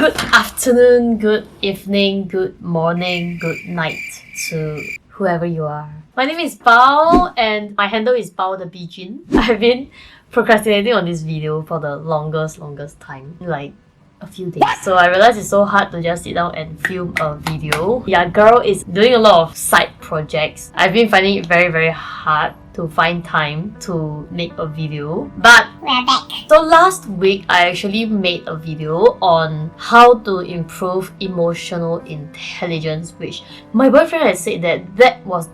Good afternoon, good evening, good morning, good night to whoever you are. My name is Bao and my handle is Bao the Bijin. I've been procrastinating on this video for the longest time, like a few days. So I realized it's so hard to just sit down and film a video. Yeah, girl is doing a lot of side projects. I've been finding it very hard to find time to make a video, but we're back. So last week I actually made a video on how to improve emotional intelligence, which my boyfriend has said that was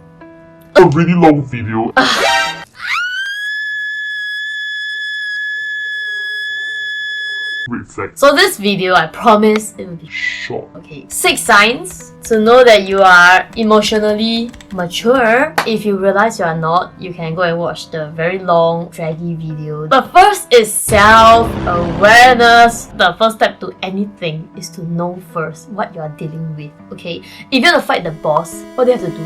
a really long video. Reflect. So this video, I promise it will be short. Okay, 6 signs to know that you are emotionally mature. If you realize you are not, you can go and watch the very long, draggy video. The first is self-awareness. The first step to anything is to know first what you are dealing with. Okay, if you want to fight the boss, what do you have to do?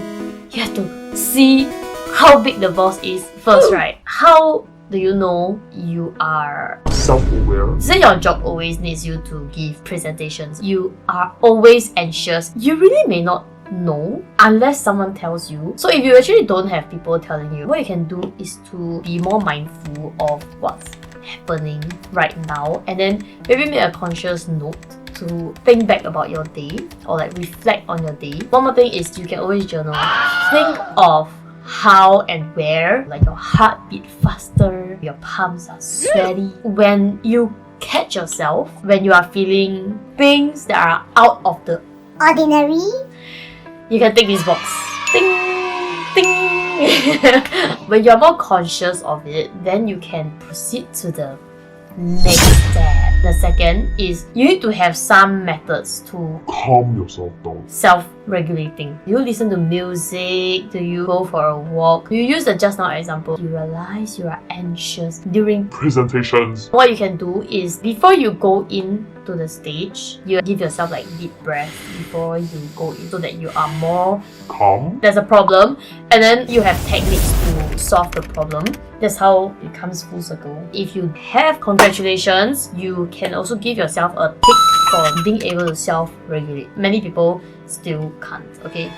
You have to see how big the boss is first, right? How do you know you are self-aware? Say your job always needs you to give presentations. You are always anxious. You really may not know unless someone tells you. So if you actually don't have people telling you, what you can do is to be more mindful of what's happening right now, and then maybe make a conscious note to think back about your day or like reflect on your day. One more thing is you can always journal. Think of how and where, like your heart beat faster, your palms are sweaty. When you catch yourself, when you are feeling things that are out of the ordinary, you can take this box. Ding, ding. When you're more conscious of it, then you can proceed to the next step. The second is you need to have some methods to calm yourself down. Self-regulating. Do you listen to music? Do you go for a walk? Do you use the just now example? You realize you are anxious during presentations. What you can do is before you go in to the stage, you give yourself like deep breath before you go in so that you are more calm. There's a problem and then you have techniques to solve the problem. That's how it comes full circle. If you have congratulations, you can also give yourself a tick for being able to self-regulate. Many people still can't, okay?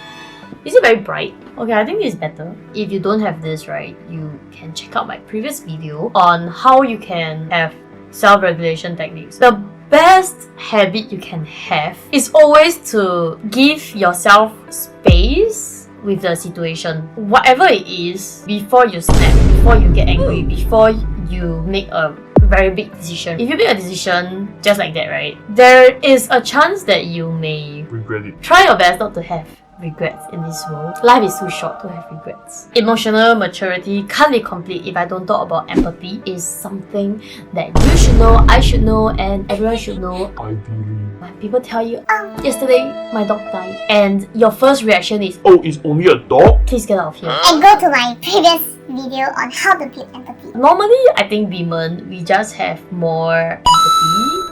Is it very bright? Okay, I think it's better. If you don't have this, right, you can check out my previous video on how you can have self-regulation techniques. The best habit you can have is always to give yourself space with the situation. Whatever it is, before you snap, before you get angry, before you make a very big decision. If you make a decision just like that, right, there is a chance that you may regret it. Try your best not to have regrets in this world. Life is too short to have regrets. Emotional maturity can't be complete if I don't talk about empathy. Is something that you should know, I should know, and everyone should know. Ideally. When people tell you, yesterday my dog died, and your first reaction is, oh, it's only a dog? Please get out of here. And go to my previous video on how to build empathy. Normally, I think women, we just have more empathy.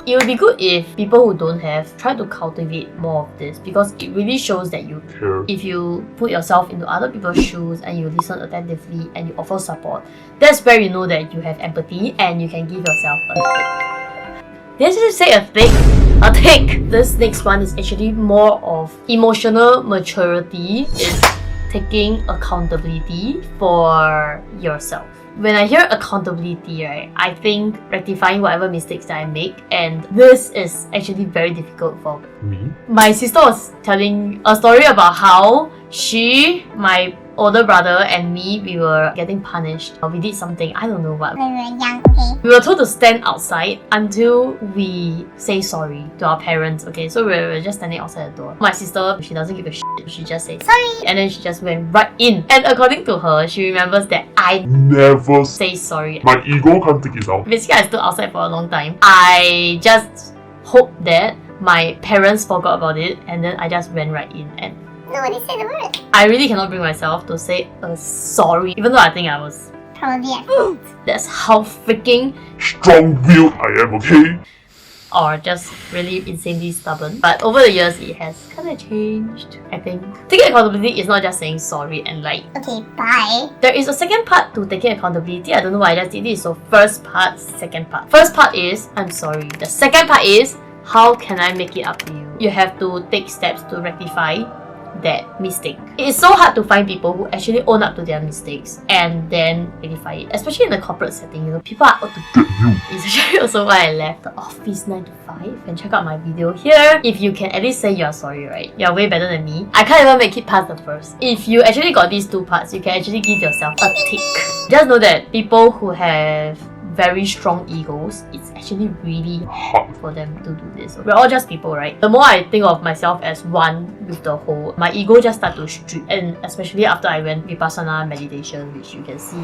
It would be good if people who don't have try to cultivate more of this, because it really shows that you care. If you put yourself into other people's shoes and you listen attentively and you offer support, that's where you know that you have empathy and you can give yourself a tick. Did I just say a tick? A tick! This next one is actually more of emotional maturity. Is taking accountability for yourself. When I hear accountability, right, I think rectifying whatever mistakes that I make, and this is actually very difficult for me. My sister was telling a story about how she, my older brother, and me, we were getting punished. We did something, I don't know what. When we were young, okay? We were told to stand outside until we say sorry to our parents, okay? So we were just standing outside the door. My sister, she doesn't give a shit. She just says Sorry! and then she just went right in. And according to her, she remembers that I never say sorry. My ego can't take it out. Basically, I stood outside for a long time. I just hope that my parents forgot about it, and then I just went right in. And nobody said the word. I really cannot bring myself to say a sorry, even though I think I was. Probably at fault. That's how freaking strong-willed I am, okay? Or just really insanely stubborn. But over the years, it has kind of changed, I think. Taking accountability is not just saying sorry and like. Okay, bye. There is a second part to taking accountability. I don't know why I just did this. So first part, second part. First part is, I'm sorry. The second part is, how can I make it up to you? You have to take steps to rectify that mistake. It is so hard to find people who actually own up to their mistakes and then rectify it, especially in the corporate setting. You know, people are out to get you. It's actually also why I left the office 9 to 5. And check out my video here. If you can at least say you're sorry, right? You're way better than me. I can't even make it past the first. If you actually got these two parts, you can actually give yourself a tick. Just know that people who have very strong egos, it's actually really hard for them to do this. We're all just people, right? The more I think of myself as one with the whole, my ego just starts to strip. And especially after I went Vipassana meditation, which you can see.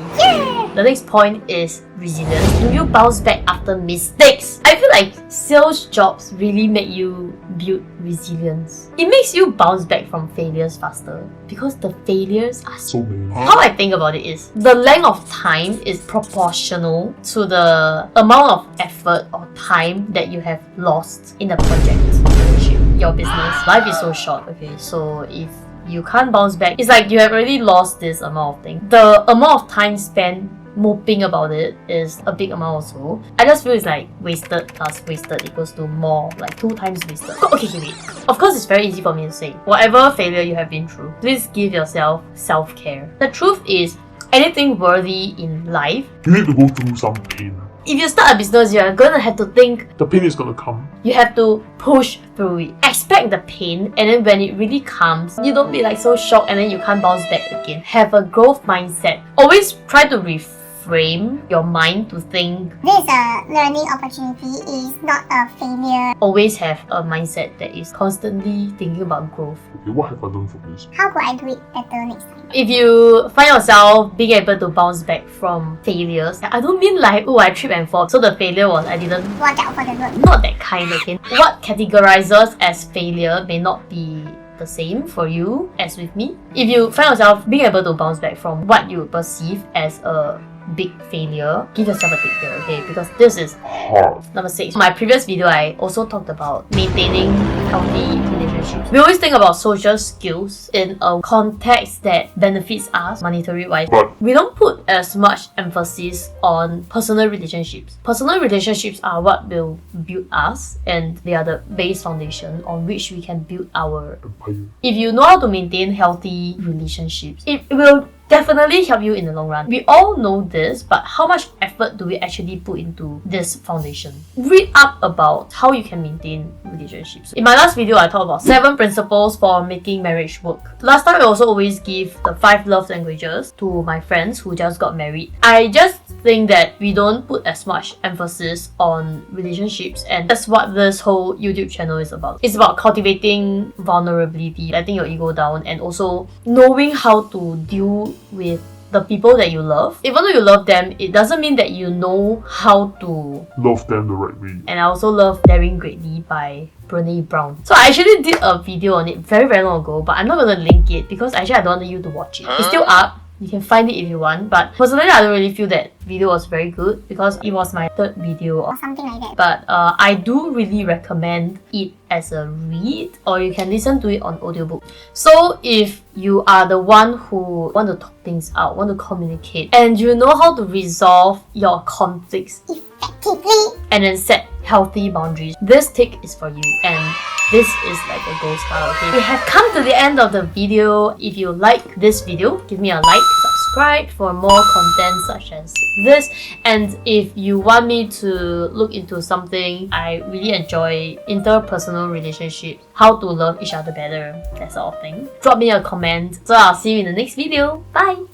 The next point is resilience. Do you bounce back after mistakes? I feel like sales jobs really make you build resilience. It makes you bounce back from failures faster because the failures are so many. How I think about it is the length of time is proportional to the amount of effort or time that you have lost in the project, your business. Life is so short, okay? So if you can't bounce back, it's like you have already lost this amount of things. The amount of time spent moping about it is a big amount also. I just feel it's like wasted plus wasted equals to more, like 2 times wasted. Okay, wait. Of course, it's very easy for me to say. Whatever failure you have been through, please give yourself self-care. The truth is, anything worthy in life, You need to go through some pain. if you start a business, you're gonna have to think, The pain is gonna come. you have to push through it. Expect the pain, and then when it really comes, you don't be like so shocked and then you can't bounce back again. Have a growth mindset. Always try to reframe your mind to think. This learning opportunity is not a failure. Always have a mindset that is constantly thinking about growth. Okay, what have I done for this? How could I do it better next time? If you find yourself being able to bounce back from failures, I don't mean like, oh, I trip and fall, so the failure was I didn't. Watch out for the road. Not that kind, okay? What categorizes as failure may not be the same for you as with me. If you find yourself being able to bounce back from what you perceive as a big failure, give yourself a tick there, okay? Because this is Hard. number 6. My previous video, I also talked about maintaining healthy relationships. We always think about social skills in a context that benefits us monetary wise. But We don't put as much emphasis on personal relationships. Personal relationships are what will build us, and they are the base foundation on which we can build our. empire. If you know how to maintain healthy relationships, it will definitely help you in the long run. We all know this, but how much effort do we actually put into this foundation? Read up about how you can maintain relationships. In my last video, I talked about 7 principles for making marriage work. Last time, I also always give the 5 love languages to my friends who just got married. I just think that we don't put as much emphasis on relationships, and that's what this whole YouTube channel is about. It's about cultivating vulnerability, letting your ego down, and also knowing how to deal with the people that you love. Even though you love them, it doesn't mean that you know how to. Love them the right way. And I also love Daring Greatly by Brene Brown. So I actually did a video on it very long ago, but I'm not gonna link it because actually I don't want you to watch it. It's still up. You can find it if you want, but personally I don't really feel that video was very good because it was my 3rd video. Or something like that. But I do really recommend it as a read, or you can listen to it on audiobook. So if you are the one who want to talk things out, want to communicate, and you know how to resolve your conflicts Effectively. and then set healthy boundaries, this tick is for you, and this is like a gold star, okay? We have come to the end of the video. If you like this video, give me a like, subscribe for more content such as this. And if you want me to look into something I really enjoy, interpersonal relationships, how to love each other better, that sort of thing, drop me a comment. So I'll see you in the next video. Bye!